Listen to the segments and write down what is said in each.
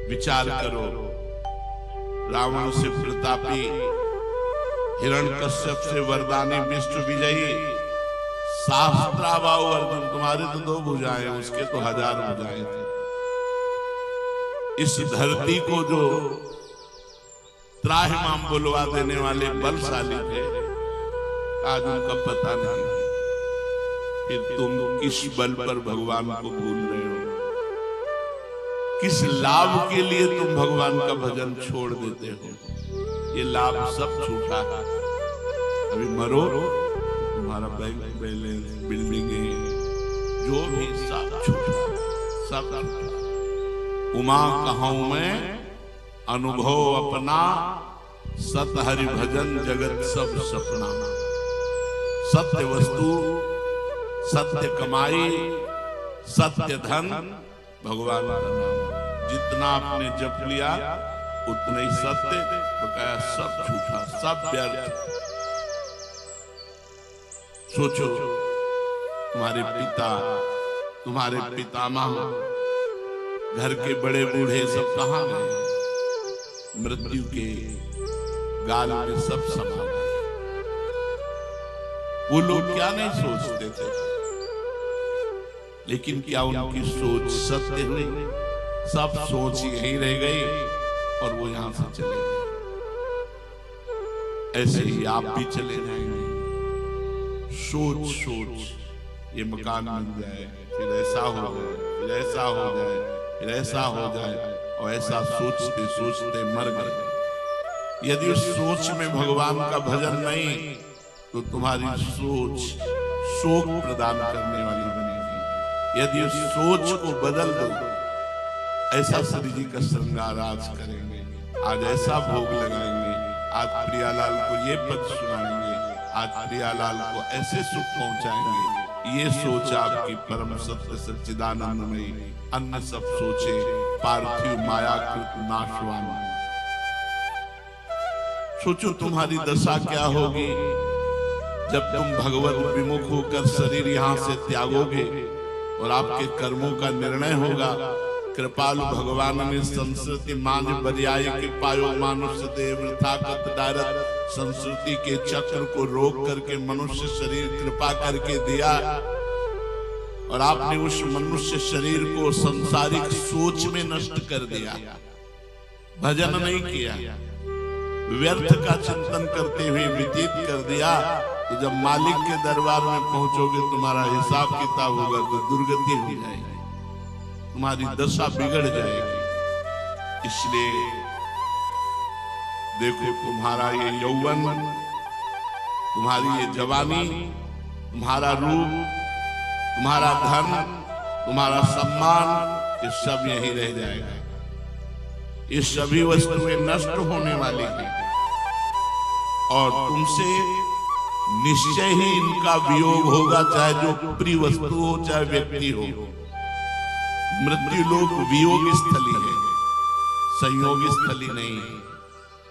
विचार करो, रावण से प्रतापी, हिरण्यकश्यप से वरदानी, विश्व विजयी, सहस्त्राबाहु अर्जुन, तुम्हारे तो 2 भुजाएं, उसके तो 1000 भुजाएं थे। इस धरती को जो त्राहिमाम बुलवा देने वाले बलशाली थे, आज उनका पता नहीं। फिर तुम किस बल पर भगवान को भूल रहे हो? किस लाभ के लिए तुम भगवान का भजन छोड़ देते हो? ये लाभ सब छूटा है। अभी मरो, तुम्हारा बैंक बैलेंस, बिल्डिंगें, जो भी सब छूटा, सब छूटा। उमा कहूं मैं अनुभव अपना, सत हरि भजन जगत सब सपना। सत्य वस्तु, सत्य कमाई, सत्य धन, भगवान का नाम। जितना आपने जप लिया उतना ही सत्य, बकाया सब झूठा, सब व्यर्थ। सोचो, तुम्हारे पिता, तुम्हारे पितामह, घर के बड़े बूढ़े सब कहां गए? मृत्यु के गाल में सब समा गए। वो लोग क्या नहीं सोचते थे, लेकिन क्या उनकी सोच सत्य हुई? सब सोच यहीं रह गई और वो यहां से चले गए। ऐसे ही आप भी चले जाएंगे। सोच सोच ये मकान मिल जाए, फिर ऐसा हो जाए, फिर ऐसा हो जाए, फिर ऐसा हो जाए, और ऐसा सोचते सोचते मर गए। यदि उस सोच में भगवान का भजन नहीं, तो तुम्हारी सोच शोक प्रदान करने वाली बनेगी। यदि उस सोच को बदल दो, ऐसा श्री जी का श्रृंगार आज करेंगे, आज ऐसा भोग लगाएंगे, आज प्रियालाल को ये पद सुनाएंगे, आज प्रियालाल को ऐसे सुख पहुंचाएंगे। ये सोच आपकी परम सत्य सच्चिदानंदमयी, अन्य सब सोचे पार्थिव मायाकृत नाशवान। सोचो तुम्हारी दशा क्या होगी जब तुम भगवत विमुख होकर शरीर यहां से त्यागोगे और आपके कर्मों का निर्णय होगा। कृपालु भगवान ने संस्कृति मान बरियाई के पायो मानुष्य देव थाकत डारत, संस्कृति के चक्र को रोक करके मनुष्य शरीर कृपा करके दिया, और आपने उस मनुष्य शरीर को संसारिक सोच में नष्ट कर दिया। भजन नहीं किया, व्यर्थ का चिंतन करते हुए व्यतीत कर दिया। तो जब मालिक के दरबार में पहुंचोगे, तुम्हारा हिसाब किताब होगा तो दुर्गति हो जाएगी, तुम्हारी दशा बिगड़ जाएगी। इसलिए देखो, तुम्हारा ये यौवन, तुम्हारी ये जवानी, तुम्हारा रूप, तुम्हारा धन, तुम्हारा सम्मान, ये सब यहीं रह जाएगा। ये सभी वस्तुएं नष्ट होने वाली हैं और तुमसे निश्चय ही इनका वियोग होगा, चाहे जो प्रिय वस्तु हो, चाहे व्यक्ति हो। मृत्यु लोक वियोग स्थली है, संयोग स्थली नहीं है।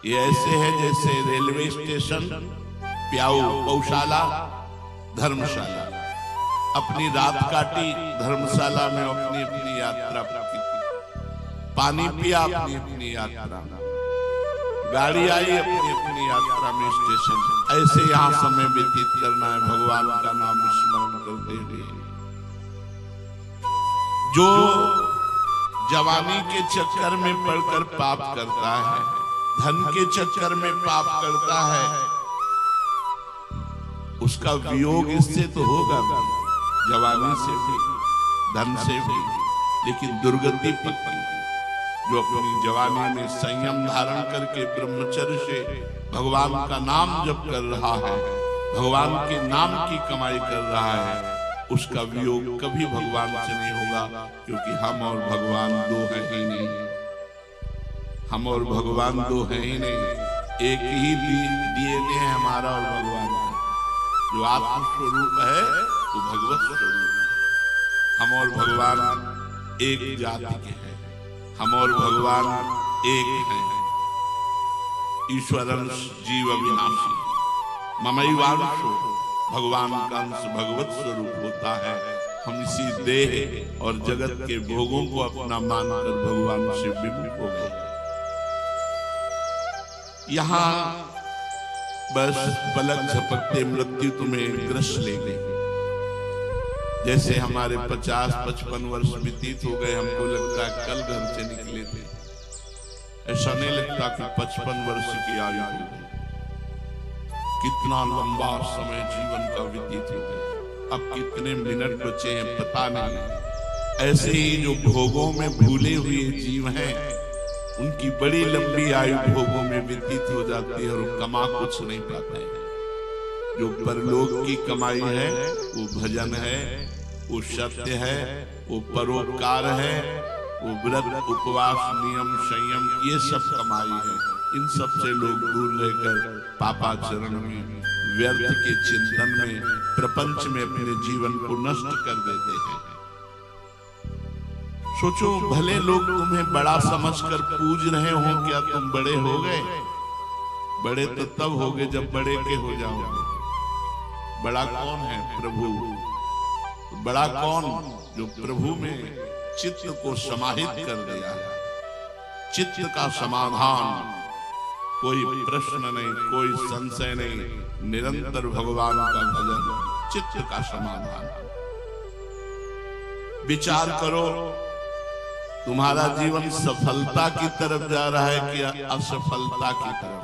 ये ऐसे है जैसे रेलवे स्टेशन, प्याऊ, गौशाला, धर्मशाला। अपनी रात काटी धर्मशाला में, अपनी अपनी यात्रा की, पानी पिया अपनी अपनी यात्रा, गाड़ी आई अपनी अपनी यात्रा में स्टेशन। ऐसे यहां समय व्यतीत करना है भगवान का नाम स्मरण करते हुए। जो जवानी के चक्कर में पड़कर पाप करता है, धन के चक्कर में पाप करता है, उसका वियोग इससे तो होगा, जवानी से भी, धन से भी, लेकिन दुर्गति पक्की। जो अपनी जवानी में संयम धारण करके ब्रह्मचर्य से भगवान का नाम जप कर रहा है, भगवान के नाम की कमाई कर रहा है, उसका वियोग कभी भगवान से नहीं होगा, क्योंकि हम और भगवान दो हैं ही नहीं। हम और भगवान दो हैं ही नहीं, एक ही डीएनए है हमारा और भगवान का। जो आत्म स्वरूप है वो भगवत स्वरूप है। हम और भगवान एक जाति के हैं, हम और भगवान एक हैं। ईश्वरं जीव अविनाशी ममैवांशो, भगवान का अंश भगवत स्वरूप होता है। हम इसी देह और जगत के भोगों को अपना मानकर भगवान से विमुख हो गए। यहाँ बस पलक झपकते मृत्यु तुम्हें ग्रस ले गई। जैसे हमारे 50-55 वर्ष व्यतीत हो गए, हमको लगता है कल घर से निकले थे। ऐसा नहीं लगता कि 55 वर्ष की आयु हो गई। कितना लंबा समय जीवन का व्यतीत हो गया। अब कितने मिनट बचे हैं पता नहीं। ऐसे ही जो भोगों में भूले हुए जीव हैं, उनकी बड़ी लंबी आयु भोगों में व्यतीत हो जाती है और कमा कुछ नहीं पाते हैं। जो परलोक की कमाई है वो भजन है, वो सत्य है, वो परोपकार है, वो व्रत उपवास नियम संयम, ये सब कमाई है। इन सब से लोग दूर रहकर पापाचरण में, व्यर्थ के चिंतन में, प्रपंच में अपने जीवन को नष्ट कर देते हैं। सोचो, भले लोग तुम्हें बड़ा समझकर पूज रहे हो, क्या तुम बड़े हो गए? बड़े तो तब हो गए जब बड़े के हो जाओगे। बड़ा कौन है? प्रभु। बड़ा कौन? जो प्रभु में चित्त को समाहित कर दिया है। चित्त का समाधान, कोई प्रश्न नहीं, कोई संशय नहीं, निरंतर भगवान का भजन, चित्त का समाधान। विचार करो, तुम्हारा जीवन सफलता की तरफ जा रहा है कि असफलता की तरफ?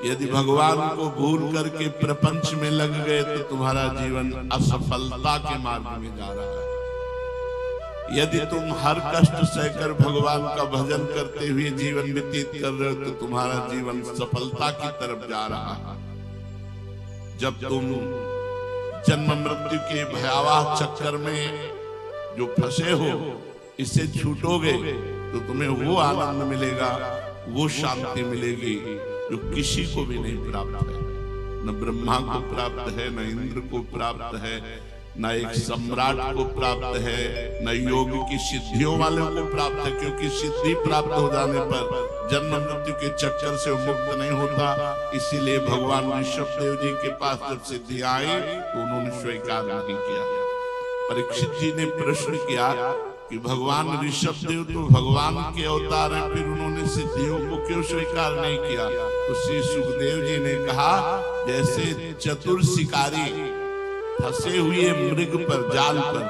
यदि भगवान को भूल करके प्रपंच में लग गए तो तुम्हारा जीवन असफलता के मार्ग में जा रहा है। यदि तुम हर कष्ट सहकर भगवान का भजन करते हुए जीवन व्यतीत कर रहे हो तो तुम्हारा जीवन सफलता की तरफ जा रहा है। जब तुम जन्म मृत्यु के भयावह चक्कर में जो फंसे हो, इससे छूटोगे तो तुम्हें वो आनंद मिलेगा, वो शांति मिलेगी जो किसी को भी नहीं प्राप्त है। न ब्रह्मा को प्राप्त है, न इंद्र को प्राप्त है, न एक सम्राट को प्राप्त है, न योग की सिद्धियों वालों को प्राप्त है। क्योंकि सिद्धि प्राप्त हो जाने पर जन्म मृत्यु के चक्कर से मुक्त नहीं होता। इसीलिए भगवान ऋषभदेव जी के पास जब सिद्धि आई तो उन्होंने स्वीकार नहीं किया। परीक्षित जी ने प्रश्न किया कि भगवान ऋषभदेव तो भगवान के अवतार हैं, फिर उन्होंने सिद्धियों को क्यों स्वीकार नहीं किया? तो श्री सुखदेव जी ने कहा, जैसे चतुर शिकारी फंसे हुए मृग पर, जाल पर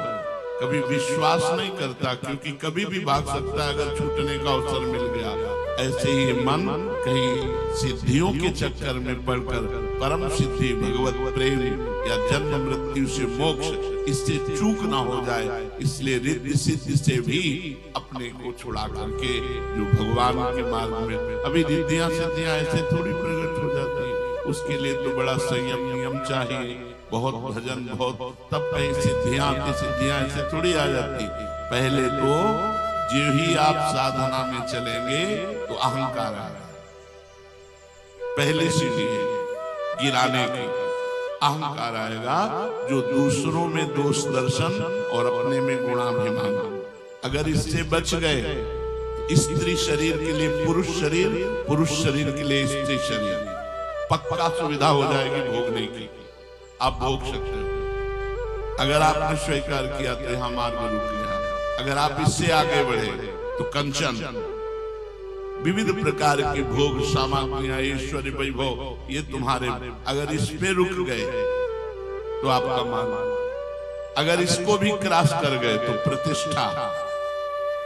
कभी विश्वास नहीं करता, क्योंकि कभी भी भाग सकता है अगर छूटने का अवसर मिल गया। ऐसे ही मन कहीं सिद्धियों के चक्कर में पड़कर परम सिद्धि, भगवत प्रेम या जन्म मृत्यु से मोक्ष, इससे चूक ना हो जाए, इसलिए रिद्धि सिद्धि से भी अपने को छुड़ा करके जो भगवान के मार्ग में, अभी रिद्धियां सिद्धियां ऐसे थोड़ी प्रकट हो जाती है। उसके लिए तो बड़ा संयम नियम चाहिए, बहुत भजन, बहुत, तब कहीं सिद्धियां ऐसे थोड़ी आ जाती। पहले तो जो ही आप साधना में चलेंगे तो अहंकार आ रहा है, पहले सीढ़ी गिराने की अहंकार आएगा, जो दूसरों में दोष दर्शन और अपने में गुणाभिमान। अगर इससे बच गए, स्त्री शरीर के लिए पुरुष शरीर, पुरुष शरीर के लिए स्त्री शरीर, पक्का सुविधा हो जाएगी भोगने की। आप भोग सकते हो। अगर आपने स्वीकार किया तो यहां मार्ग रुक गया। अगर आप इससे आगे बढ़े तो कंचन, विविध प्रकार के भोग सामग्रियां, ऐश्वर्य, वैभव, ये तुम्हारे, अगर इस पे रुक गए तो आपका मान, अगर इसको भी क्रॉस कर गए तो प्रतिष्ठा,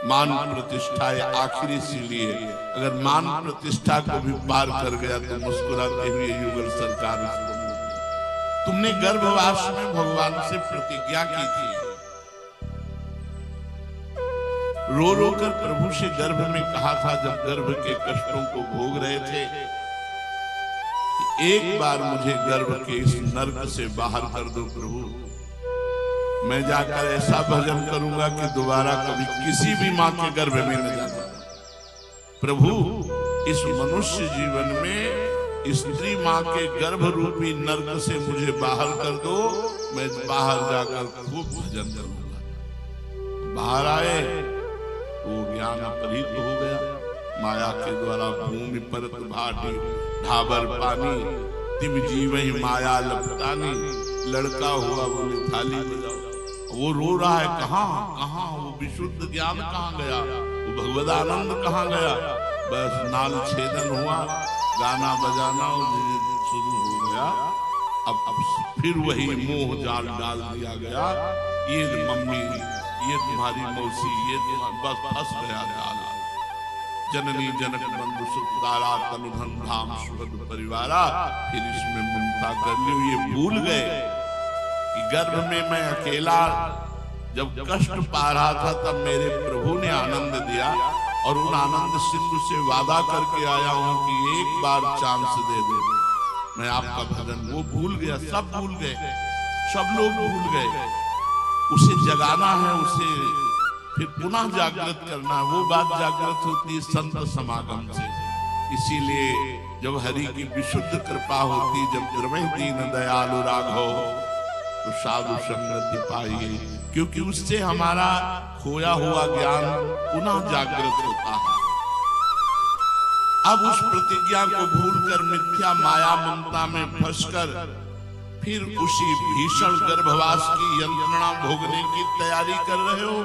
मान प्रतिष्ठा है आखिरी सीढ़ी है। अगर मान प्रतिष्ठा को भी पार कर गया तो मुस्कुराते हुए युगल सरकार उसको, तुमने गर्भवास में भगवान से प्रतिज्ञा की थी, रो रो कर प्रभु से गर्भ में कहा था, जब गर्भ के कष्टों को भोग रहे थे, एक बार मुझे गर्भ के इस नरक से बाहर कर दो प्रभु, मैं जाकर ऐसा भजन करूंगा कि दोबारा कभी किसी भी मां के गर्भ में न जाना। प्रभु, इस मनुष्य जीवन में स्त्री मां के गर्भ रूपी नरक से मुझे बाहर कर दो, मैं बाहर जाकर खूब भजन करूंगा। बाहर आए, वो ज्ञान अपहृत हो गया, माया के द्वारा भूमि परत भाटी ढाबर पानी, तिम जीवहि माया लपटानी, लड़का हुआ बोले थाली बजाओ। वो रो रहा है, कहाँ कहाँ वो विशुद्ध ज्ञान कहाँ गया, वो भगवदानंद कहाँ गया। बस नाल छेदन हुआ, गाना बजाना शुरू हो गया। अब फिर वही मोह जाल डाल दिया गया, ये मम्मी, ये तुम्हारी मौसी, ये बस फंस गया जाल। जननी जनक बंधु सुखदारा तनुधन धाम सुखद परिवारा, फिर इसमें ममता कर ली। ये भूल गए कि गर्भ में मैं अकेला जब कष्ट पा रहा था, तब मेरे प्रभु ने आनंद दिया, और उन आनंद सिंधु से वादा करके आया हूं कि एक बार चांस दे दे, मैं आपका भजन। वो भूल गया, सब भूल गए, सब लोग भूल गए। उसे जगाना है, उसे फिर पुनः जागृत करना है। वो बात जागृत होती है संत समागम से। इसीलिए जब हरि की विशुद्ध कृपा होती, जब द्रवै दीन दयालु राघव, तो साधु संगति पाइए, क्योंकि उससे हमारा खोया हुआ ज्ञान पुनः जागृत होता है। अब उस प्रतिज्ञा को भूलकर मिथ्या माया ममता में फंसकर फिर उसी भीषण गर्भवास की यंत्रणा भोगने की तैयारी कर रहे हो।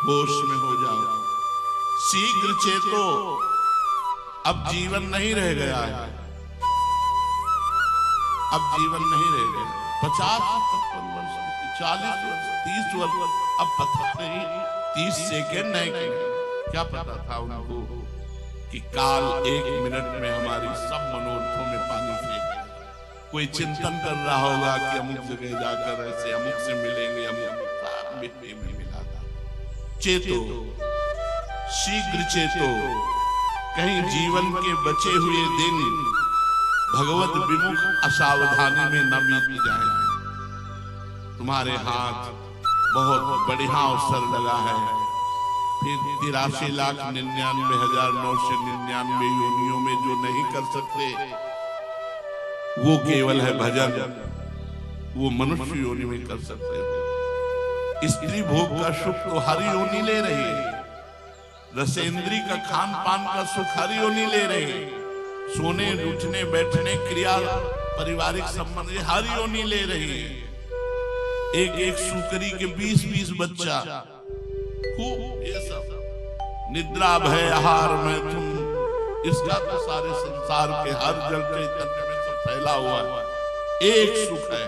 होश में हो जाओ, शीघ्र चेतो, अब जीवन नहीं रह गया है, अब जीवन नहीं रह गया। 50-55 वर्ष, 40 वर्ष, 30 वर्ष, अब पता नहीं 30 सेकेंड नहीं, क्या पता था उनको कि काल 1 मिनट में हमारी सब मनोरथों में पानी फेंक। कोई चिंतन कर रहा होगा कि अमुक जगह जाकर ऐसे अमुक से मिलेंगे, अमुक मिट्टी में मिला था। चेतो, शीघ्र चेतो, कहीं जीवन के बचे हुए दिन भगवत विमुख असावधानी में न बीत जाए। तुम्हारे हाथ बहुत बढ़िया अवसर लगा है, फिर 83,99,999 योनियों में जो नहीं कर सकते, वो केवल है भजन, वो मनुष्य योनि में कर सकते हो। स्त्री भोग का सुख तो हर योनि ले रही है, रसेंद्री का खान पान का सुख हर योनि ले रही है, सोने उठने बैठने क्रिया पारिवारिक संबंध हर योनि ले रही है। एक एक सुकरी के 20-20 बच्चा, खूब ये सब निद्रा भय आहार में तुम, इसका तो सारे संसार के हर जल चैतन्य में सब फैला हुआ है। एक सुख है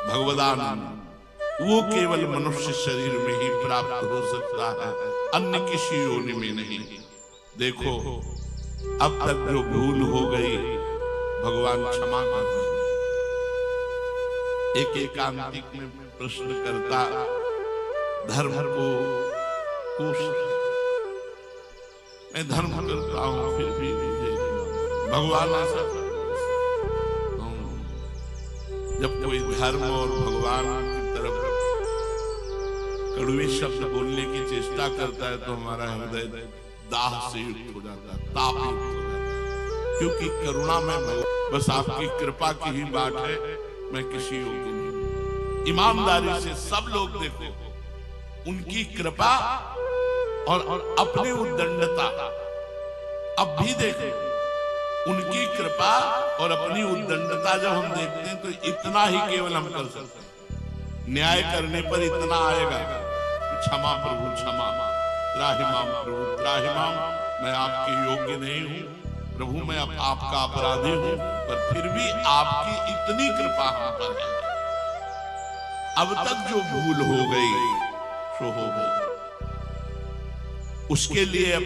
भगवदानंद, वो केवल मनुष्य शरीर में ही प्राप्त हो सकता है, अन्य किसी योनि में नहीं। देखो अब तक जो भूल हो गई, भगवान क्षमा कर दें। एक एकांतिक में प्रश्न करता, धर्म को मैं धर्म करता हूं, फिर भी भगवान ऐसा। जब कोई धर्म और भगवान की तरफ कड़वे शब्द बोलने की चेष्टा करता है, तो हमारा हृदय दाह से युक्त हो जाता है, ताप युक्त हो जाता है, क्योंकि करुणा में बस आपकी कृपा की ही बात है, मैं किसी योग्य नहीं। ईमानदारी से सब लोग देखो, उनकी कृपा और अपनी उद्दंडता, अब भी देखो उनकी कृपा और अपनी उद्दंडता जब हम देखते हैं, तो इतना ही केवल हम कर सकते हैं। न्याय करने पर इतना आएगा, क्षमा प्रभु क्षमा, त्राहिमाम प्रभु त्राहिमाम, मैं आपके योग्य नहीं हूं प्रभु, मैं आपका अपराधी हूं, पर फिर भी आपकी इतनी कृपा हम पर है। अब तक जो भूल हो गई सो हो गई, उसके लिए अब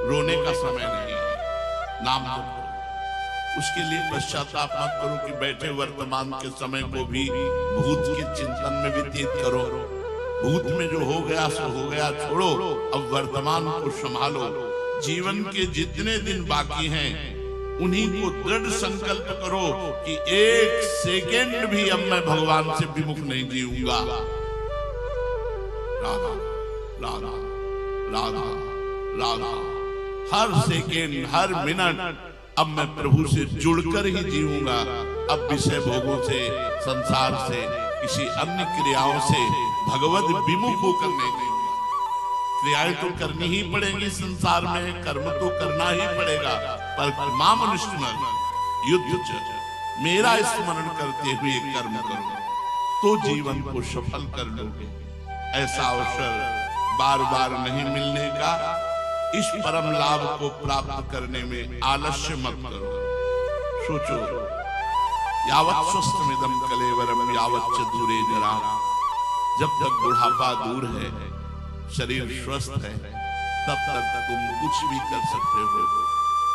रोने का समय नहीं है, नाम जप करो। उसके लिए पश्चाताप मत करो कि बैठे वर्तमान के समय को भी भूत के चिंतन में व्यतीत करो। भूत में जो हो गया सो हो गया, छोड़ो, अब वर्तमान को संभालो। जीवन के जितने दिन बाकी हैं, उन्हीं को दृढ़ संकल्प करो कि 1 सेकेंड भी अब मैं भगवान से विमुख नहीं जीऊंगा। राधा राधा राधा राधा, हर सेकेंड हर मिनट अब मैं प्रभु से जुड़कर ही जीऊंगा। अब विषय भोगों से, संसार से, किसी अन्य क्रियाओं से भगवत विमुख होकर नहीं जीऊंगा। क्रियाएं तो करनी ही पड़ेंगी संसार में, कर्म तो करना ही पड़ेगा, पर मामनुष्य युद्ध मेरा स्मरण करते हुए कर्म करो, तो जीवन को सफल कर लोगे। ऐसा अवसर बार बार नहीं मिलने का। इस परम लाभ को प्राप्त करने में आलस्य मत करो। सोचो, यावत् स्वस्थमिदं कलेवरम यावच्च दूरे जरा। जब तक बुढ़ापा दूर है, शरीर स्वस्थ है, तब तक तुम कुछ भी कर सकते हो।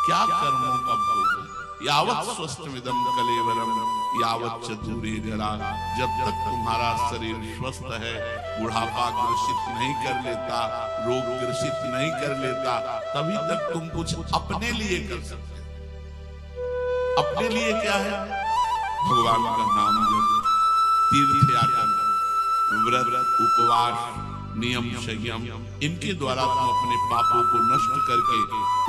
क्या कर्मों का भोग? यावत् स्वस्थमिदं कलेवरम यावच्च दूरे जरा। जब तक तुम्हारा शरीर स्वस्थ है, बुढ़ापा ग्रसित नहीं कर लेता, रोग ग्रसित नहीं कर लेता, तभी तक तुम कुछ अपने लिए कर सकते हो। अपने लिए क्या है? भगवान का नाम जप, तीर्थ यात्रा, व्रत, उपवास, नियम, संयम, इनके द्वारा तुम अपने पापों को नष्ट करके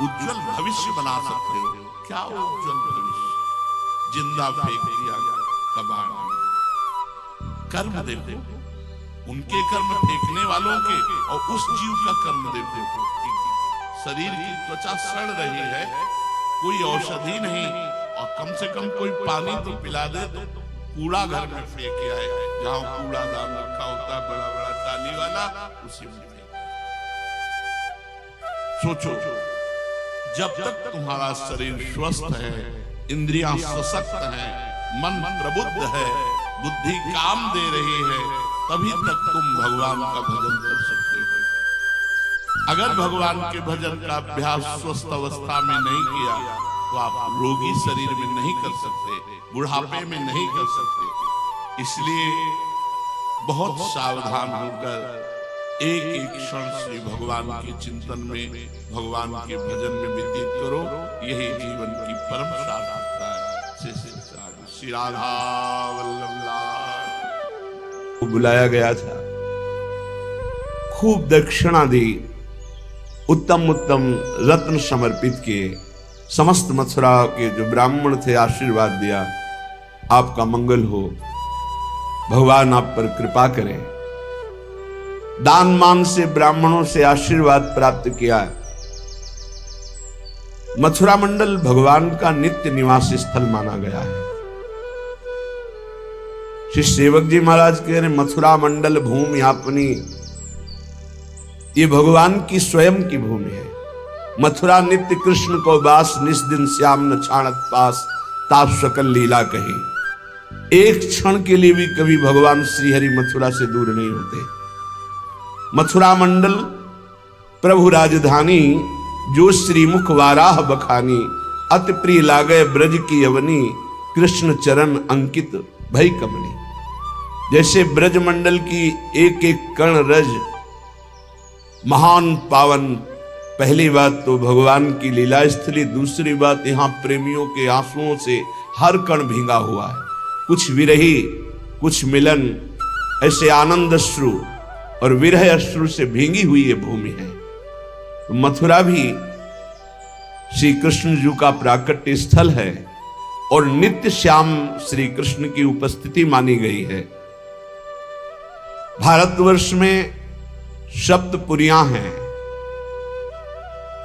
उज्जवल भविष्य बना सकते हो। क्या उज्जवल भविष्य? जिंदा फेंक दिया कबाड़ में। कर्म देखो, उनके कर्म फेंकने वालों के, और उस जीव का कर्म देखो। शरीर की त्वचा सड़ रही है, कोई औषधि नहीं, और कम से कम कोई पानी तो पिला दे। तो कूड़ा घर में फेंक आए, जहां कूड़ादान रखा होता है बड़ा बड़ा टाली वाला, उसी में फेंक। सोचो, जब तक तुम्हारा शरीर स्वस्थ है, इंद्रियां सशक्त हैं, मन प्रबुद्ध है, बुद्धि काम दे रही है, तभी तक तुम भगवान का भजन कर सकते हो। अगर भगवान के भजन का अभ्यास स्वस्थ अवस्था में नहीं किया, तो आप रोगी शरीर में नहीं कर सकते, बुढ़ापे में नहीं कर सकते। इसलिए बहुत सावधान होकर एक एक क्षण श्री भगवान के चिंतन में, भगवान के भजन में व्यतीत करो। यही जीवन की परम सार्थकता है। श्री राधा वल्लभ लाल को बुलाया गया था, खूब दक्षिणा दी, उत्तम उत्तम रत्न समर्पित किए। समस्त मथुरा के जो ब्राह्मण थे आशीर्वाद दिया, आपका मंगल हो, भगवान आप पर कृपा करें। दान मान से ब्राह्मणों से आशीर्वाद प्राप्त किया। मथुरा मंडल भगवान का नित्य निवास स्थल माना गया है। श्री सेवक जी महाराज कह रहे, मथुरा मंडल भूमि अपनी, ये भगवान की स्वयं की भूमि है। मथुरा नित्य कृष्ण को बास, निस दिन श्याम न छाणत पास, ताप सकल लीला कही। एक क्षण के लिए भी कभी भगवान श्रीहरि मथुरा से दूर नहीं होते। मथुरा मंडल प्रभु राजधानी, जो श्रीमुख वाराह बखानी, अति प्रिय लागे ब्रज की अवनी, कृष्ण चरण अंकित भई कमनी। जैसे ब्रज मंडल की एक एक कण रज महान पावन। पहली बात तो भगवान की लीला स्थली, दूसरी बात यहाँ प्रेमियों के आंसुओं से हर कण भींगा हुआ है। कुछ विरही, कुछ मिलन, ऐसे आनंद अश्रु और विरह अश्रु से भींगी हुई ये भूमि है। तो मथुरा भी श्री कृष्ण जी का प्राकट्य स्थल है और नित्य श्याम श्री कृष्ण की उपस्थिति मानी गई है। भारतवर्ष में सप्तपुरियां हैं,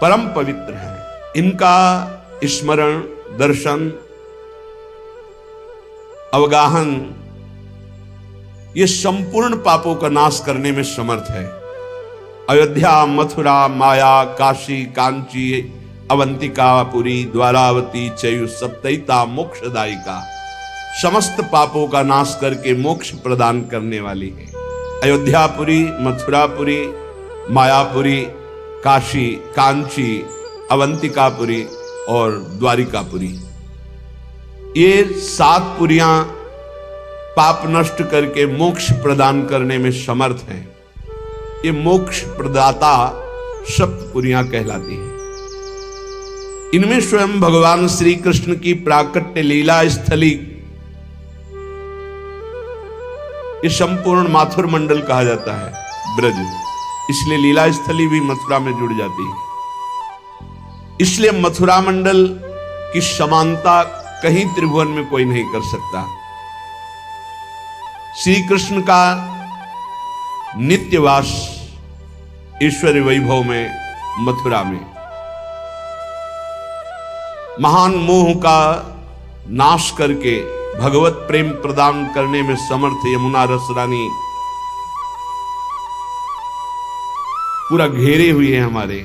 परम पवित्र हैं। इनका स्मरण, दर्शन, अवगाहन, ये संपूर्ण पापों का नाश करने में समर्थ है। अयोध्या, मथुरा, माया, काशी, कांची, अवंतिकापुरी, द्वारावती, चयु सप्तैता मोक्षदायिका, समस्त पापों का नाश करके मोक्ष प्रदान करने वाली है। अयोध्यापुरी, मथुरापुरी, मायापुरी, काशी, कांची, अवंतिकापुरी और द्वारिकापुरी, ये 7 पुरियां पाप नष्ट करके मोक्ष प्रदान करने में समर्थ हैं। ये मोक्ष प्रदाता सप्तपुरियां कहलाती हैं। इनमें स्वयं भगवान श्री कृष्ण की प्राकट्य लीला स्थली, ये संपूर्ण माथुर मंडल कहा जाता है ब्रज, इसलिए लीला स्थली भी मथुरा में जुड़ जाती है। इसलिए मथुरा मंडल की समानता कहीं त्रिभुवन में कोई नहीं कर सकता। श्री कृष्ण का नित्यवास ईश्वरी वैभव में मथुरा में, महान मोह का नाश करके भगवत प्रेम प्रदान करने में समर्थ यमुना रस रानी पूरा घेरे हुए हैं हमारे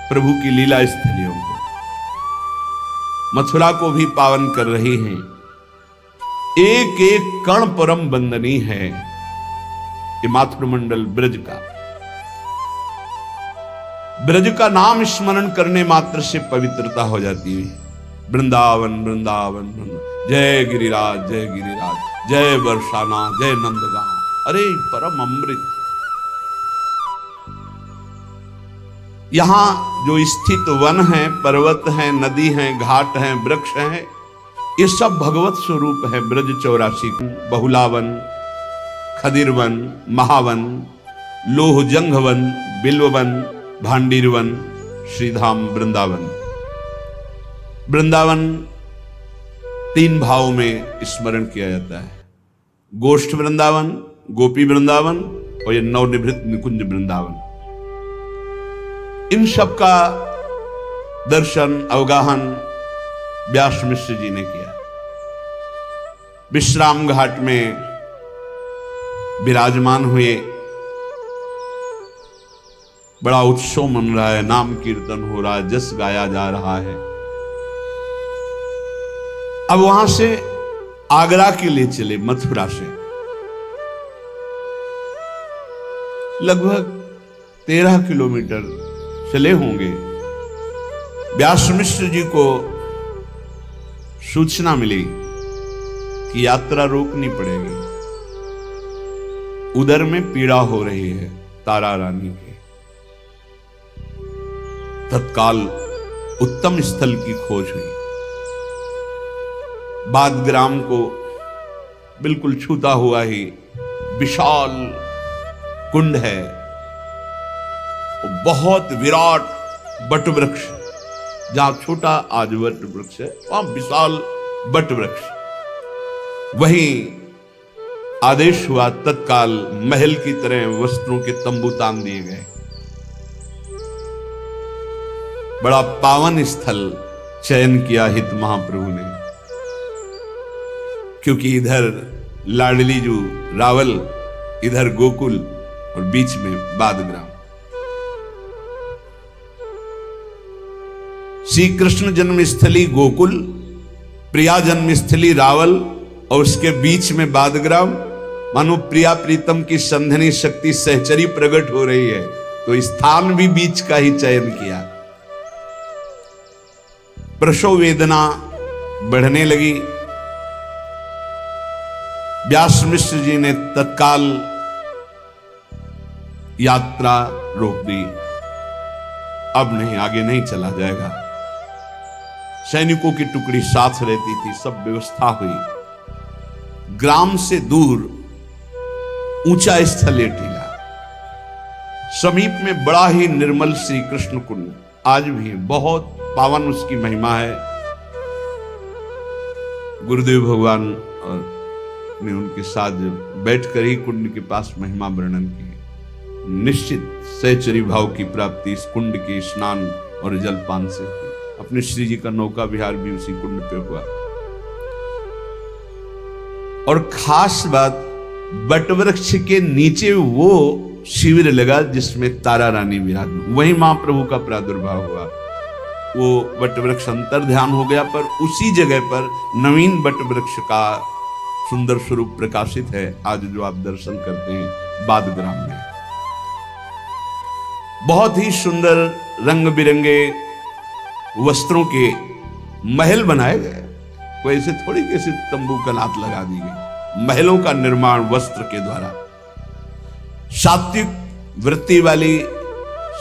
प्रभु की लीला स्थलियों को, मथुरा को भी पावन कर रही हैं। एक एक कण परम बंदनी है ये मातृमंडल ब्रज का। ब्रज का नाम स्मरण करने मात्र से पवित्रता हो जाती है। वृंदावन वृंदावन वृंदावन, जय गिरिराज जय गिरिराज, जय बरसाना जय नंदगांव। अरे परम अमृत। यहां जो स्थित वन है, पर्वत है, नदी है, घाट है, वृक्ष है, ये सब भगवत स्वरूप है। ब्रज 84, बहुलावन, खदिरवन, महावन, लोहजंघवन, बिल्ववन, भांडीरवन, श्रीधाम वृंदावन। वृंदावन 3 भावों में स्मरण किया जाता है, गोष्ठ वृंदावन, गोपी वृंदावन और ये नवनिभृत निकुंज वृंदावन। इन सब का दर्शन अवगाहन व्यास मिश्र जी ने किया। विश्राम घाट में विराजमान हुए, बड़ा उत्सव मन रहा है, नाम कीर्तन हो रहा है, जस गाया जा रहा है। अब वहां से आगरा के लिए चले, मथुरा से लगभग 13 किलोमीटर चले होंगे। व्यास मिश्र जी को सूचना मिली कि यात्रा रोकनी पड़ेगी, उदर में पीड़ा हो रही है तारा रानी की। तत्काल उत्तम स्थल की खोज हुई। बादग्राम को बिल्कुल छूता हुआ ही विशाल कुंड है, बहुत विराट बट वृक्ष, जहां छोटा आज वट वृक्ष है वहां विशाल बट वृक्ष। वहीं आदेश हुआ, तत्काल महल की तरह वस्त्रों के तंबू तान दिए गए। बड़ा पावन स्थल चयन किया हित महाप्रभु ने, क्योंकि इधर लाडली जू रावल, इधर गोकुल और बीच में बादग्राम। श्री कृष्ण जन्मस्थली गोकुल, प्रिया जन्मस्थली रावल और उसके बीच में बादग्राम। मानो प्रिया प्रीतम की संधनी शक्ति सहचरी प्रकट हो रही है, तो स्थान भी बीच का ही चयन किया। प्रसव वेदना बढ़ने लगी। व्यास मिश्र जी ने तत्काल यात्रा रोक दी। अब नहीं, आगे नहीं चला जाएगा। सैनिकों की टुकड़ी साथ रहती थी, सब व्यवस्था हुई। ग्राम से दूर ऊंचा स्थल है टीला, समीप में बड़ा ही निर्मल श्री कृष्ण कुंड, आज भी बहुत पावन उसकी महिमा है। गुरुदेव भगवान और ने उनके साथ बैठकर ही कुंड के पास महिमा वर्णन की। निश्चित सहचरी भाव की प्राप्ति इस कुंड के स्नान और जलपान से की। अपने श्री जी का नौका विहार भी उसी कुंड पे हुआ। और खास बात, बटवृक्ष के नीचे वो शिविर लगा जिसमें तारा रानी विराजमान, वहीं महाप्रभु का प्रादुर्भाव हुआ। वो बटवृक्ष अंतर ध्यान हो गया, पर उसी जगह पर नवीन बटवृक्ष का सुंदर स्वरूप प्रकाशित है, आज जो आप दर्शन करते हैं बादग्राम में। बहुत ही सुंदर रंग बिरंगे वस्त्रों के महल बनाए गए। कोई ऐसे थोड़ी कैसे तंबू कनात लगा दी गई। महलों का निर्माण वस्त्र के द्वारा। सात्विक वृत्ति वाली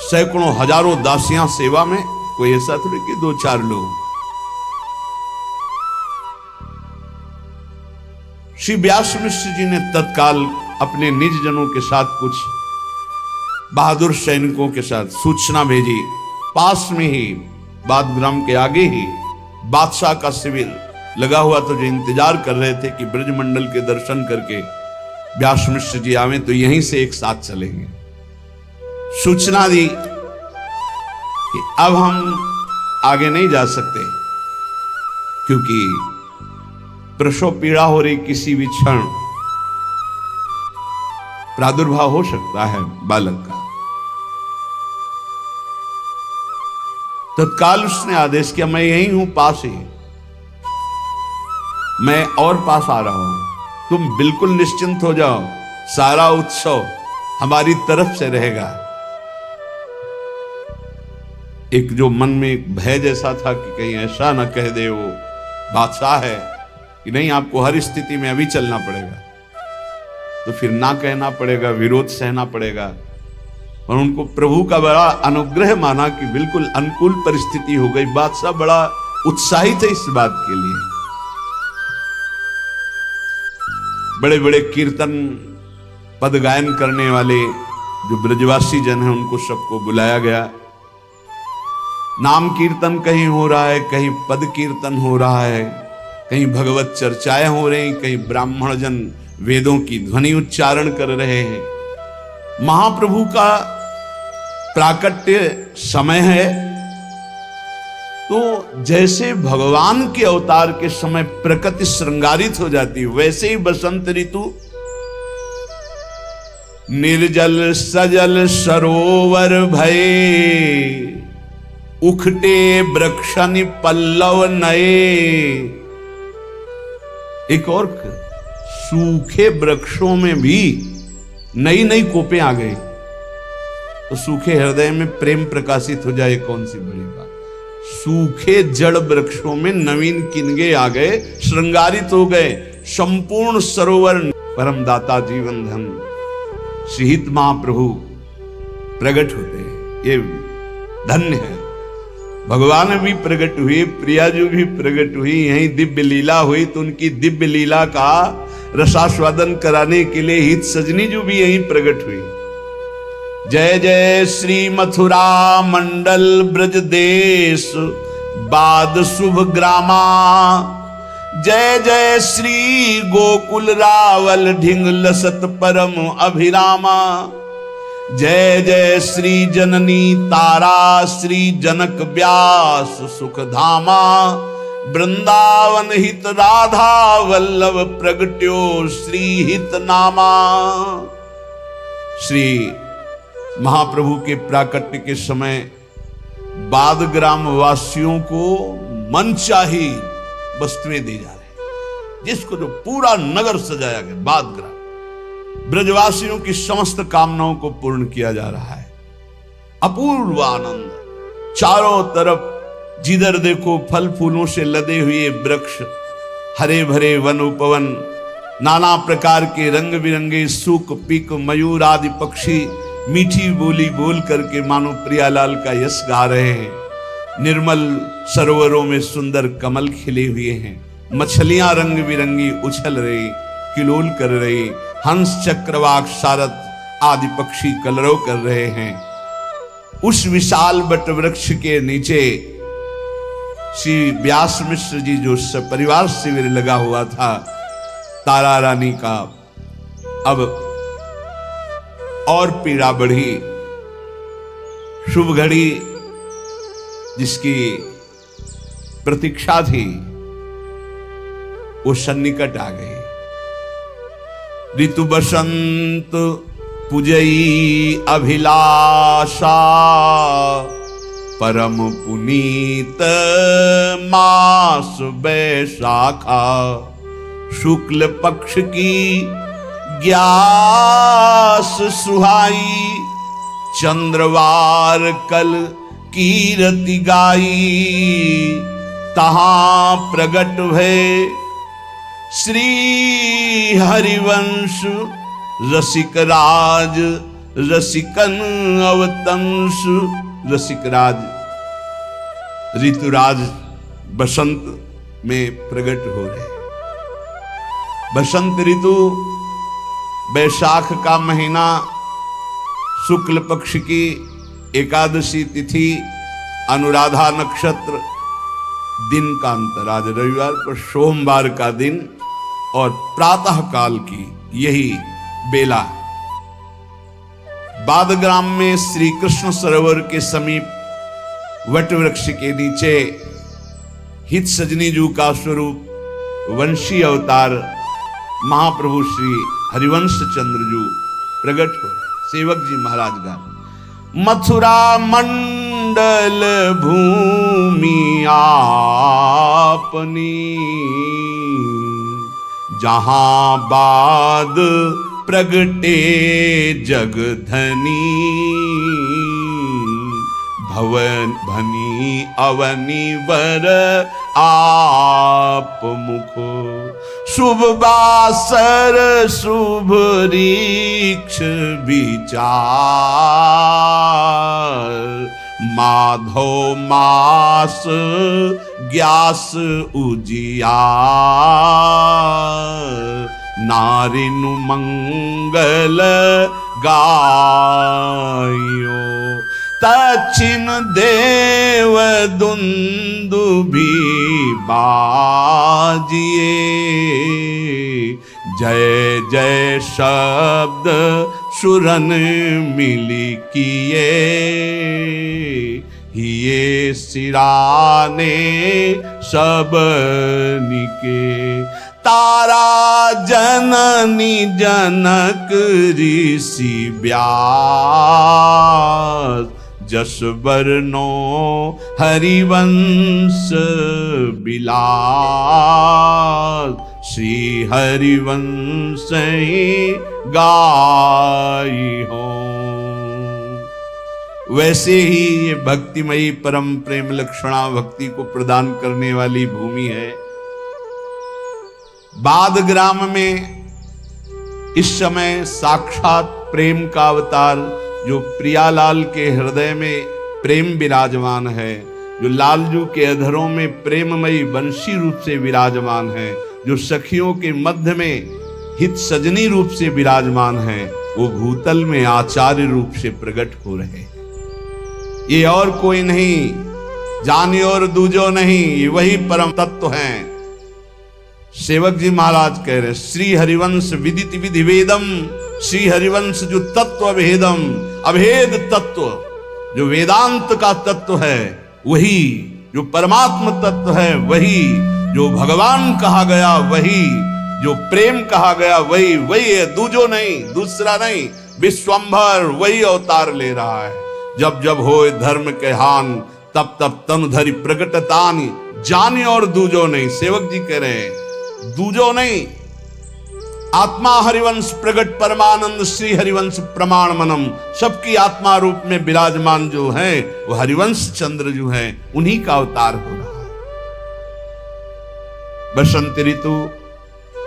सैकड़ों हजारों दासियां सेवा में, कोई ऐसा थोड़ी कि 2-4 लोग। श्री व्यास मिश्र जी ने तत्काल अपने निज जनों के साथ, कुछ बहादुर सैनिकों के साथ सूचना भेजी। पास में ही बादग्राम के आगे ही बादशाह का शिविर लगा हुआ, तो जो इंतजार कर रहे थे कि ब्रजमंडल के दर्शन करके व्यास मिश्र जी आवे तो यहीं से एक साथ चलेंगे। सूचना दी कि अब हम आगे नहीं जा सकते, क्योंकि प्रसव पीड़ा हो रही, किसी भी क्षण प्रादुर्भाव हो सकता है बालक का। तत्काल उसने आदेश किया, मैं यही हूं पास ही, मैं और पास आ रहा हूं, तुम बिल्कुल निश्चिंत हो जाओ, सारा उत्सव हमारी तरफ से रहेगा। एक जो मन में एक भय जैसा था कि कहीं ऐसा ना कह दे वो बादशाह है कि नहीं, आपको हर स्थिति में अभी चलना पड़ेगा, तो फिर ना कहना पड़ेगा, विरोध सहना पड़ेगा। और उनको प्रभु का बड़ा अनुग्रह माना कि बिल्कुल अनुकूल परिस्थिति हो गई। बादशाह बड़ा उत्साहित है इस बात के लिए। बड़े बड़े कीर्तन पद गायन करने वाले जो ब्रजवासी जन हैं उनको सबको बुलाया गया। नाम कीर्तन कहीं हो रहा है, कहीं पद कीर्तन हो रहा है, कहीं भगवत चर्चाएं हो रही, कहीं ब्राह्मण जन वेदों की ध्वनि उच्चारण कर रहे हैं। महाप्रभु का प्राकट्य समय है, तो जैसे भगवान के अवतार के समय प्रकृति श्रृंगारित हो जाती है, वैसे ही बसंत ऋतु निर्जल सजल सरोवर भये, उखटे वृक्षनि पल्लव नए। एक और सूखे वृक्षों में भी नई नई कोपें आ गई, तो सूखे हृदय में प्रेम प्रकाशित हो जाए, कौन सी बड़ी बात। सूखे जड़ वृक्षों में नवीन किनगे आ गए, श्रृंगारित हो गए संपूर्ण सरोवर। परम दाता जीवन धन श्रीहित महाप्रभु प्रकट होते हैं, ये धन्य है। भगवान भी प्रकट हुए, प्रियाजू भी प्रकट हुई, यही दिव्य लीला हुई, तो उनकी दिव्य लीला का रसास्वादन कराने के लिए हित सजनी जो भी यहीं प्रकट हुई। जय जय श्री मथुरा मंडल ब्रज देश बाद शुभ ग्रामा, जय जय श्री गोकुल रावल ढिंग लसत परम अभिरामा, जय जय श्री जननी तारा श्री जनक व्यास सुख धामा, वृंदावन हित राधा वल्लभ प्रगट्यो श्री हित नामा। श्री महाप्रभु के प्राकट्य के समय बाद ग्राम वासियों को मनचाही वस्तुएं दी जा रही, जिसको जो पूरा नगर सजाया गया। बाद ग्राम ब्रजवासियों की समस्त कामनाओं को पूर्ण किया जा रहा है। अपूर्व आनंद, चारों तरफ जिधर देखो फल फूलों से लदे हुए वृक्ष, हरे भरे वन उपवन, नाना प्रकार के रंग बिरंगे सूक पीक मयूर आदि पक्षी मीठी बोली बोल करके मानो प्रियालाल का यश गा रहे हैं। निर्मल सरोवरों में सुंदर कमल खिले हुए हैं, मछलियां रंग बिरंगी उछल रही, किलोल कर रही, हंस चक्रवाक सारथ आदि पक्षी कलरव कर रहे हैं। उस विशाल वट वृक्ष के नीचे श्री व्यास मिश्र जी जो सपरिवार शिविर लगा हुआ था, तारा रानी का अब और पीड़ा बढ़ी। शुभ घड़ी जिसकी प्रतीक्षा थी वो सन्निकट आ गई। ऋतु बसंत पुजई अभिलाषा, परम पुनीत मास बैसाखा, शुक्ल पक्ष की ग्यास सुहाई, चंद्रवार कल कीरति गाई, तहां प्रगट भय श्री हरिवंश, रसिक राज रसिकन अवतंस। रसिक राज ऋतुराज बसंत में प्रकट हो रहे। बसंत ऋतु वैशाख का महीना, शुक्ल पक्ष की एकादशी तिथि, अनुराधा नक्षत्र, दिन का अंतर, आज रविवार पर सोमवार का दिन और प्रातः काल की यही बेला। बादग्राम में श्री कृष्ण सरोवर के समीप वट वृक्ष के नीचे हित सजनी जू का स्वरूप वंशी अवतार महाप्रभु श्री हरिवंश चंद्र जू प्रकट हो। सेवक जी महाराज का मथुरा मंडल मंडल भूमि आपनी, जहां बाद प्रगटे जगधनी, भवन भनी अवनि वर आप मुखो, शुभ बासर शुभ रीक्ष विचार, माधो मास ग्यास उजियार, नारिनु मंगल गायो, दक्षिण देव दुंदुभि बाजिए, जय जय शब्द सुरन मिली किए, हिये सिराने सबनिके, तारा जननी जनक ऋषि व्यास, जस बरनो हरिवंश बिलास, श्री हरिवंश ही गाई हो। वैसे ही ये भक्तिमयी परम प्रेम लक्षणा भक्ति को प्रदान करने वाली भूमि है। बाद ग्राम में इस समय साक्षात प्रेम का अवतार जो प्रियालाल के हृदय में प्रेम विराजमान है, जो लालजू के अधरों में प्रेममयी बंशी रूप से विराजमान है, जो सखियों के मध्य में हित सजनी रूप से विराजमान है, वो भूतल में आचार्य रूप से प्रकट हो रहे हैं। ये और कोई नहीं, जाने और दूजो नहीं, ये वही परम तत्व हैं। सेवक जी महाराज कह रहे श्री हरिवंश विदित विधि वेदम, श्री हरिवंश जो तत्व अभेदम, अभेद तत्व जो वेदांत का तत्व है, वही जो परमात्म तत्व है, वही जो भगवान कहा गया, वही जो प्रेम कहा गया, वही है, दूजो नहीं, दूसरा नहीं, विश्वंभर वही अवतार ले रहा है। जब जब होए धर्म के हान, तब तब तनु धरि प्रकटतान, जाने और दूजो नहीं। सेवक जी कह रहे हैं दूजो नहीं, आत्मा हरिवंश प्रगट परमानंद श्री हरिवंश प्रमाण मनम, सबकी आत्मा रूप में विराजमान जो है वो हरिवंश चंद्र जो है, उन्हीं का अवतार हो रहा है। बसंत ऋतु,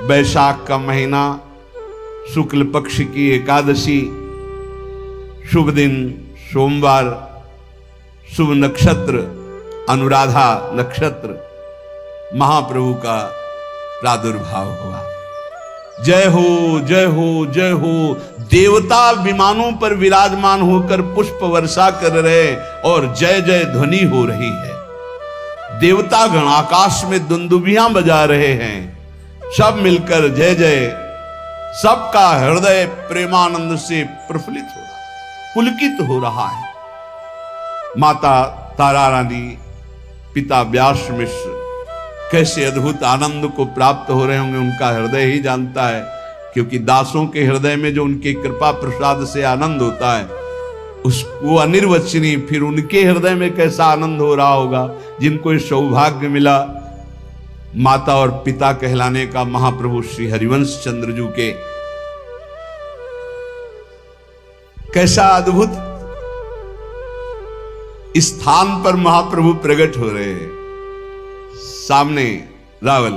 बैसाख का महीना, शुक्ल पक्ष की एकादशी, शुभ दिन सोमवार, शुभ नक्षत्र अनुराधा नक्षत्र, महाप्रभु का प्रादुर्भाव हुआ। जय हो जय हो जय हो। देवता विमानों पर विराजमान होकर पुष्प वर्षा कर रहे और जय जय ध्वनि हो रही है। देवता गण आकाश में दुंदुभियां बजा रहे हैं, सब मिलकर जय जय। सबका हृदय प्रेमानंद से प्रफुल्लित हो रहा, पुलकित हो रहा है। माता तारा रानी, पिता व्यास मिश्र कैसे अद्भुत आनंद को प्राप्त हो रहे होंगे, उनका हृदय ही जानता है, क्योंकि दासों के हृदय में जो उनके कृपा प्रसाद से आनंद होता है उसको अनिर्वचनीय, फिर उनके हृदय में कैसा आनंद हो रहा होगा जिनको इस सौभाग्य मिला माता और पिता कहलाने का महाप्रभु श्री हरिवंश चंद्र जी के। कैसा अद्भुत स्थान पर महाप्रभु प्रकट हो रहे हैं। सामने रावल,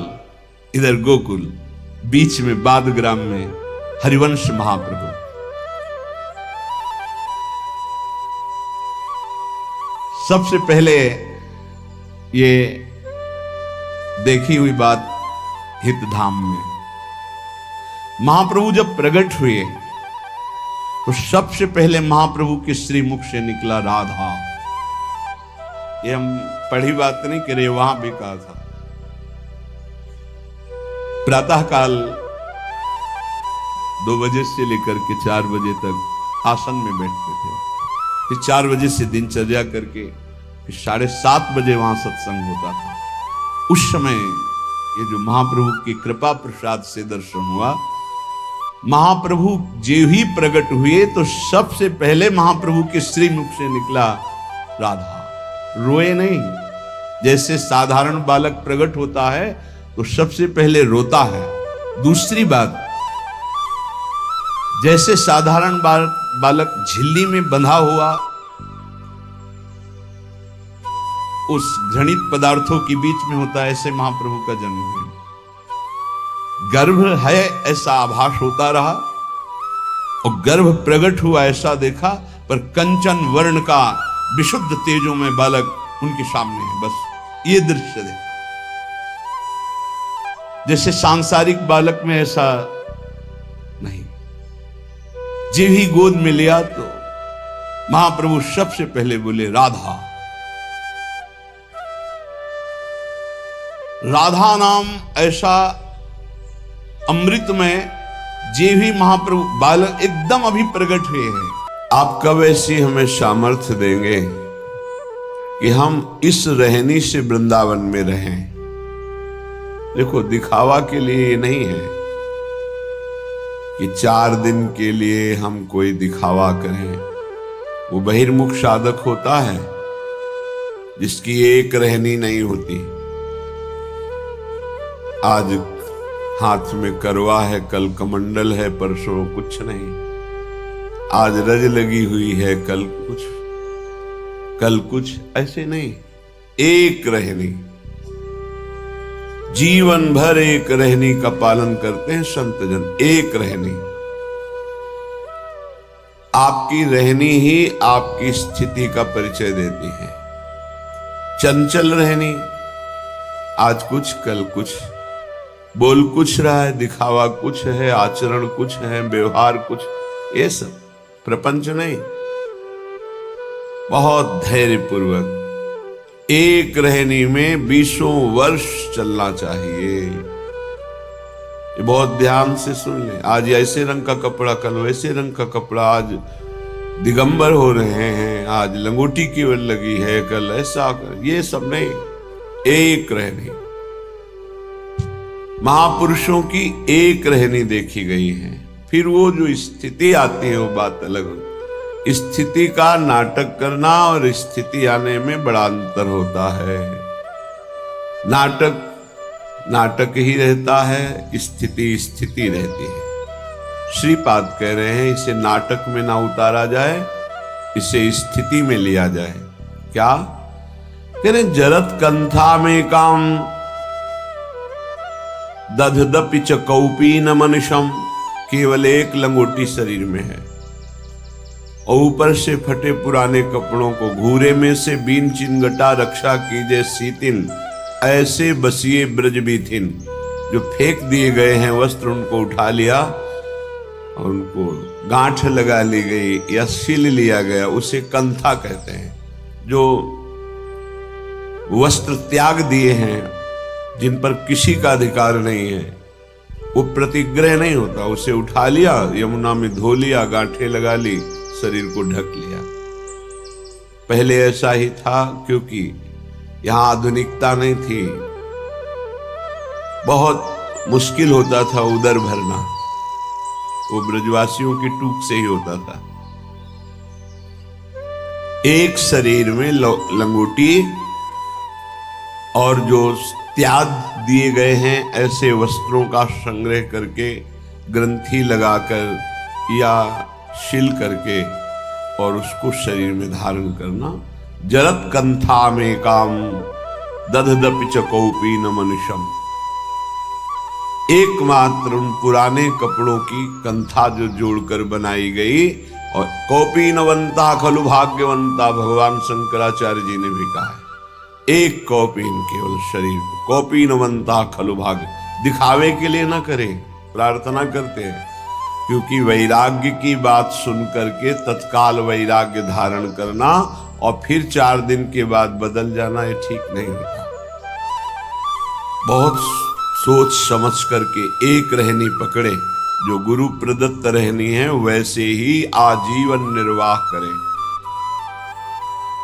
इधर गोकुल, बीच में बादग्राम में हरिवंश महाप्रभु। सबसे पहले ये देखी हुई बात हितधाम में महाप्रभु जब प्रकट हुए तो सबसे पहले महाप्रभु के श्रीमुख से निकला राधा। ये हम पढ़ी बात नहीं करे, वहां भी कहा था। प्रातः काल 2 बजे से लेकर के 4 बजे तक आसन में बैठते थे, फिर 4 बजे से दिनचर्या करके फिर 7:30 बजे वहां सत्संग होता था। उस समय ये जो महाप्रभु की कृपा प्रसाद से दर्शन हुआ, महाप्रभु जो ही प्रकट हुए तो सबसे पहले महाप्रभु के श्रीमुख से निकला राधा। रोए नहीं। जैसे साधारण बालक प्रकट होता है तो सबसे पहले रोता है। दूसरी बात, जैसे साधारण बालक झिल्ली में बंधा हुआ उस घृणित पदार्थों के बीच में होता है, ऐसे महाप्रभु का जन्म है। गर्भ है ऐसा आभास होता रहा और गर्भ प्रकट हुआ ऐसा देखा, पर कंचन वर्ण का विशुद्ध तेजों में बालक उनके सामने है। बस ये दृश्य देखा। जैसे सांसारिक बालक में ऐसा नहीं। जीव ही गोद में लिया तो महाप्रभु सबसे पहले बोले राधा। राधा नाम ऐसा अमृत में जे भी महाप्रभु बालक एकदम अभी प्रकट हुए हैं। आप कब ऐसी हमें सामर्थ्य देंगे कि हम इस रहनी से वृंदावन में रहें। देखो, दिखावा के लिए ये नहीं है कि 4 दिन के लिए हम कोई दिखावा करें। वो बहिर्मुख साधक होता है जिसकी एक रहनी नहीं होती। आज हाथ में करवा है, कल कमंडल है, परसों कुछ नहीं। आज रज लगी हुई है, कल कुछ, ऐसे नहीं। एक रहनी, जीवन भर एक रहनी का पालन करते हैं संत जन। एक रहनी, आपकी रहनी ही आपकी स्थिति का परिचय देती है। चंचल रहनी, आज कुछ कल कुछ, बोल कुछ रहा है, दिखावा कुछ है, आचरण कुछ है, व्यवहार कुछ, ये सब प्रपंच नहीं। बहुत धैर्य पूर्वक एक रहनी में 20 वर्ष चलना चाहिए। ये बहुत ध्यान से सुन ले। आज ऐसे रंग का कपड़ा, कल वैसे रंग का कपड़ा, आज दिगंबर हो रहे हैं, आज लंगोटी केवल लगी है, कल ऐसा, ये सब नहीं। एक रहनी, महापुरुषों की एक रहनी देखी गई है। फिर वो जो स्थिति आती है वो बात अलग होती है। स्थिति का नाटक करना और स्थिति आने में बड़ा अंतर होता है। नाटक ही रहता है, स्थिति रहती है। श्रीपाद कह रहे हैं इसे नाटक में ना उतारा जाए, इसे स्थिति में लिया जाए। क्या कह रहे? जरत कंथा में काम दधदपि च कौपीन मनुष्यम। केवल एक लंगोटी शरीर में है और ऊपर से फटे पुराने कपड़ों को घूरे में से बीन चिनगटा रक्षा कीजे सीतिन। ऐसे बसिए ब्रज बीथिन, जो फेंक दिए गए हैं वस्त्र उनको उठा लिया और उनको गांठ लगा ली गई या सिल लिया गया, उसे कंथा कहते हैं। जो वस्त्र त्याग दिए हैं, जिन पर किसी का अधिकार नहीं है, वो प्रतिग्रह नहीं होता। उसे उठा लिया, यमुना में धो लिया, गांठें लगा ली, शरीर को ढक लिया। पहले ऐसा ही था क्योंकि यहां आधुनिकता नहीं थी। बहुत मुश्किल होता था उदर भरना, वो ब्रजवासियों की टूक से ही होता था। एक शरीर में लंगोटी और जो त्याग दिए गए हैं ऐसे वस्त्रों का संग्रह करके ग्रंथि लगाकर या शिल करके और उसको शरीर में धारण करना। जरत कंथा में काम दधदपि च कौपीन मनुष्यम। एकमात्र उन पुराने कपड़ों की कंथा जो जोड़कर बनाई गई। और कौपीनवंता खलु भाग्यवंता, भगवान शंकराचार्य जी ने भी कहा है। एक कौपीन केवल शरीर, कौपीनवंता खलु भाग्य। दिखावे के लिए ना करें, प्रार्थना करते हैं, क्योंकि वैराग्य की बात सुन करके तत्काल वैराग्य धारण करना और फिर 4 दिन के बाद बदल जाना, ये ठीक नहीं होता। बहुत सोच समझ करके एक रहनी पकड़े, जो गुरु प्रदत्त रहनी है वैसे ही आजीवन निर्वाह करें।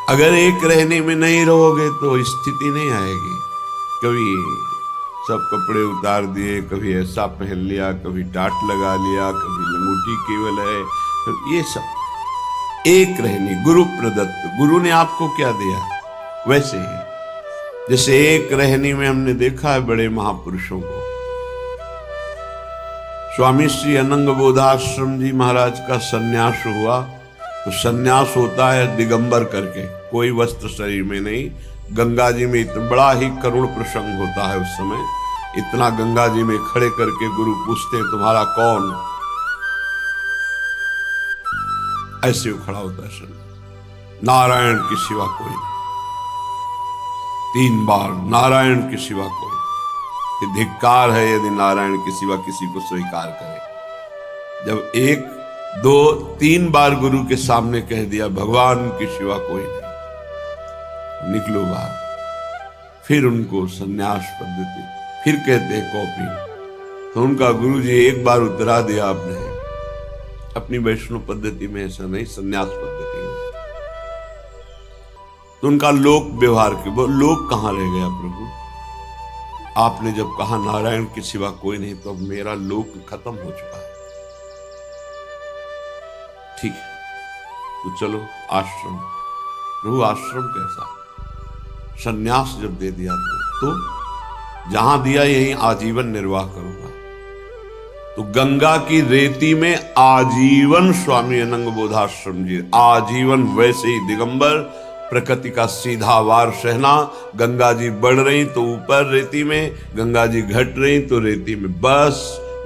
अगर एक रहने में नहीं रहोगे तो स्थिति नहीं आएगी। कभी सब कपड़े उतार दिए, कभी ऐसा पहन लिया, कभी टाट लगा लिया, कभी लंगोटी केवल है, तो ये सब एक रहनी गुरु प्रदत्त। गुरु ने आपको क्या दिया? वैसे ही जैसे एक रहनी में हमने देखा है बड़े महापुरुषों को। स्वामी श्री अनंग बोधाश्रम जी महाराज का सन्यास हुआ तो सन्यास होता है दिगंबर करके, कोई वस्त्र शरीर में नहीं। गंगा जी में इतना बड़ा ही करुण प्रसंग होता है उस समय, इतना गंगा जी में खड़े करके गुरु पूछते हैं तुम्हारा कौन, ऐसे वो खड़ा होता है सन, नारायण के सिवा कोई नहीं। 3 बार नारायण के सिवा कोई, ये धिक्कार है यदि नारायण के सिवा किसी को स्वीकार करे। जब 1, 2, 3 बार गुरु के सामने कह दिया भगवान के सिवा कोई नहीं, निकलो बाहर। फिर उनको सन्यास पद्धति, फिर कहते हैं कॉपी, तो उनका गुरु जी एक बार उतरा दिया आपने, अपनी वैष्णव पद्धति में ऐसा नहीं, सन्यास पद्धति में। तो उनका लोक व्यवहार के वो लोक कहां रह गया प्रभु? आपने जब कहा नारायण के सिवा कोई नहीं, तो अब मेरा लोक खत्म हो चुका है। ठीक है, तो चलो आश्रम। प्रभु आश्रम कैसा? सन्यास जब दे दिया तो जहां दिया यहीं आजीवन निर्वाह करूंगा। तो गंगा की रेती में आजीवन स्वामी अनंग बोधाश्रम जी, आजीवन वैसे ही दिगंबर, प्रकृति का सीधा वार सहना। गंगा जी बढ़ रही तो ऊपर रेती में, गंगा जी घट रही तो रेती में, बस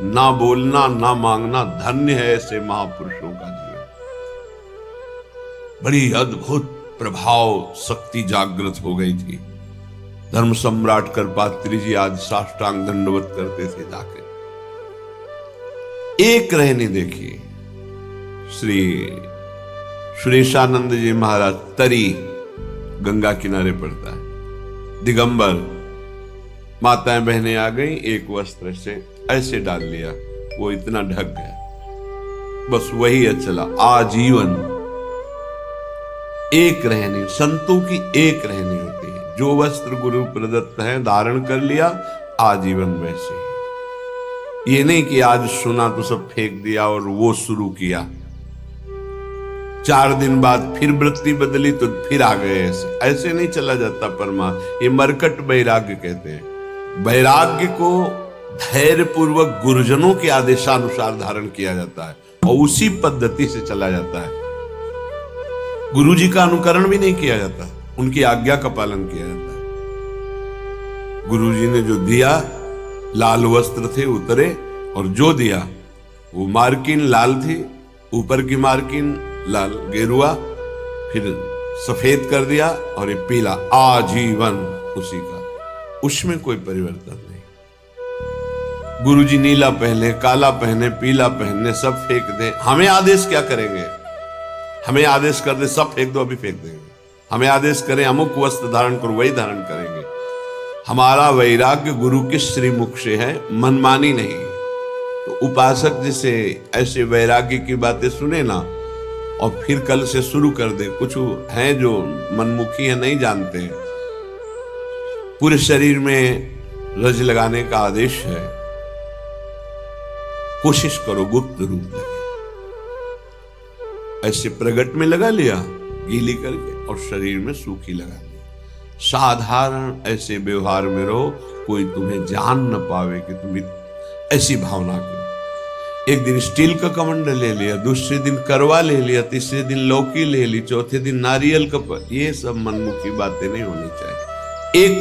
ना बोलना ना मांगना। धन्य है ऐसे महापुरुषों का जीवन। बड़ी अद्भुत प्रभाव शक्ति जागृत हो गई थी। धर्म सम्राट करपात्री जी आज साष्टांग दंडवत करते थे जाके। एक रहनी देखिए, श्री सुरेशानंद जी महाराज, तरी गंगा किनारे पड़ता है, दिगंबर, माताएं बहनें आ गई, एक वस्त्र से ऐसे डाल लिया, वो इतना ढक गया, बस वही चला आजीवन। एक रहनी, संतों की एक रहनी होती है, जो वस्त्र गुरु प्रदत्त है धारण कर लिया, आजीवन वैसे ही। ये नहीं कि आज सुना तो सब फेंक दिया और वो शुरू किया, 4 दिन बाद फिर वृत्ति बदली तो फिर आ गए, ऐसे नहीं चला जाता परमा। ये मरकट वैराग्य कहते हैं। वैराग्य को धैर्य पूर्वक गुरुजनों के आदेशानुसार धारण किया जाता है और उसी पद्धति से चला जाता है। गुरु जी का अनुकरण भी नहीं किया जाता, उनकी आज्ञा का पालन किया जाता है। गुरु जी ने जो दिया, लाल वस्त्र थे उतरे, और जो दिया वो मार्किन लाल थी, ऊपर की मार्किन लाल गेरुआ, फिर सफेद कर दिया, और ये पीला आजीवन उसी का, उसमें कोई परिवर्तन नहीं। गुरु जी नीला पहने, काला पहने, पीला पहने, सब फेंक दे, हमें आदेश क्या करेंगे? हमें आदेश कर दे सब फेंक दो, अभी फेंक देंगे। हमें आदेश करें अमुक वस्त्र धारण करो, वही धारण करेंगे। हमारा वैराग्य गुरु के श्रीमुख से है, मनमानी नहीं। तो उपासक जिसे ऐसे वैराग्य की बातें सुने ना और फिर कल से शुरू कर दे, कुछ हैं जो मनमुखी है, नहीं जानते हैं। पूरे शरीर में रज लगाने का आदेश है, कोशिश करो गुप्त रूप लगे। ऐसे प्रगट में लगा लिया गीली करके, और शरीर में सूखी लगा ली। साधारण ऐसे व्यवहार में रहो, कोई तुम्हें जान न पावे कि तुम ऐसी भावना की। एक दिन स्टील का कमंडल ले लिया, दूसरे दिन करवा ले लिया, तीसरे दिन लौकी ले ली, चौथे दिन नारियल का, ये सब मनमुखी बातें नहीं होनी चाहिए। एक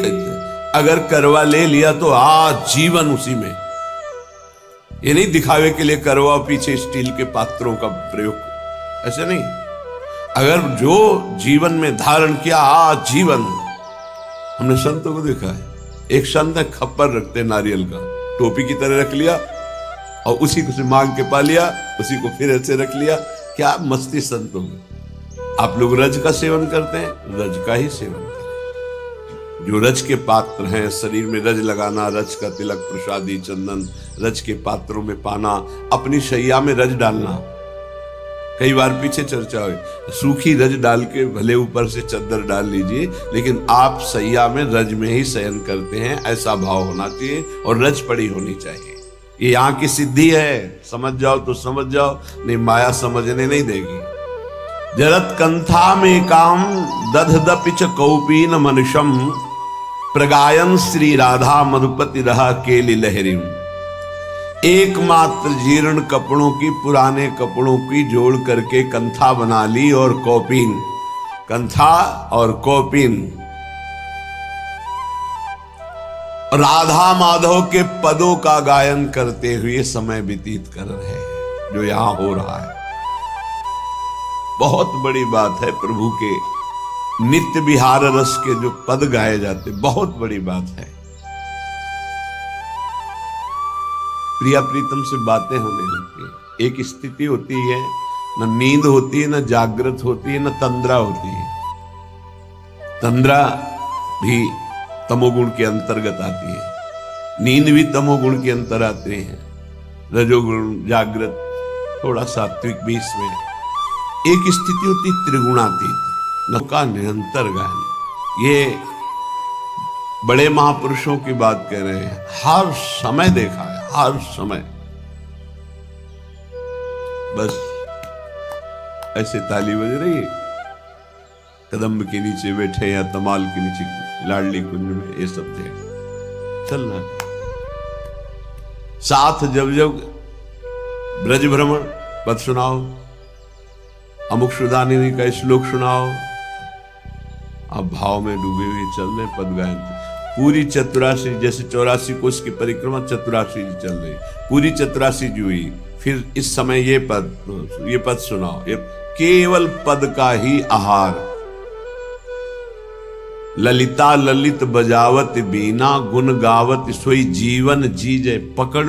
अगर करवा ले लिया तो आजीवन उसी में, ये नहीं दिखावे के लिए करवा पीछे स्टील के पात्रों का प्रयोग, ऐसे नहीं। अगर जो जीवन में धारण किया आजीवन, हमने संतों को देखा है, एक संत है खप्पर रखते नारियल का, टोपी की तरह रख लिया और उसी को से मांग के पा लिया, उसी को फिर ऐसे रख लिया। क्या मस्ती संतों में। आप लोग रज का सेवन करते हैं, रज का ही सेवन करें। जो रज के पात्र हैं, शरीर में रज लगाना, रज का तिलक, प्रसादी, चंदन, रज के पात्रों में पाना, अपनी शैया में रज डालना। कई बार पीछे चर्चा हुई, सूखी रज डाल के भले ऊपर से चद्दर डाल लीजिए, लेकिन आप सैया में रज में ही शयन करते हैं, ऐसा भाव होना चाहिए और रज पड़ी होनी चाहिए। ये यहाँ की सिद्धि है, समझ जाओ तो समझ जाओ, नहीं माया समझने नहीं देगी। जरत कंथा में काम दधदपिच कौपीन मनुषम प्रगायन श्री राधा मधुपति रहा केली लहरी। एकमात्र जीर्ण कपड़ों की, पुराने कपड़ों की जोड़ करके कंथा बना ली और कौपीन, कंथा और कौपीन राधा माधव के पदों का गायन करते हुए समय व्यतीत कर रहे हैं, जो यहां हो रहा है। बहुत बड़ी बात है, प्रभु के नित्य विहार रस के जो पद गाए जाते, बहुत बड़ी बात है। प्रिया प्रीतम से बातें होने लगती है। एक स्थिति होती है, न नींद होती है, न जागृत होती है, न तंद्रा होती है। तंद्रा भी तमोगुण के अंतर्गत आती है, नींद भी तमोगुण के अंतर आते हैं, रजोगुण, जागृत, थोड़ा सात्विक बीच में। एक स्थिति होती त्रिगुणातीत, का निरंतर गायन। ये बड़े महापुरुषों की बात कह रहे हैं, हर समय देखा है, हर समय बस ऐसे ताली बज रही है, कदम्ब के नीचे बैठे या तमाल के नीचे लाडली कुंज में, ये सब थे चल रहा। साथ जब जब ब्रज भ्रमण पद सुनाओ, अमुक सुदानिनी का श्लोक सुनाओ, अब भाव में डूबे हुए चल रहे पद गायन। पूरी चतुरासी, जैसे 84 कोष की परिक्रमा 84 जी चल रही, पूरी 84 जी हुई, फिर इस समय ये पद सुनाओ, ये केवल पद का ही आहार। ललिता ललित बजावत बीना, गुण गावत सोई जीवन जीजे पकड़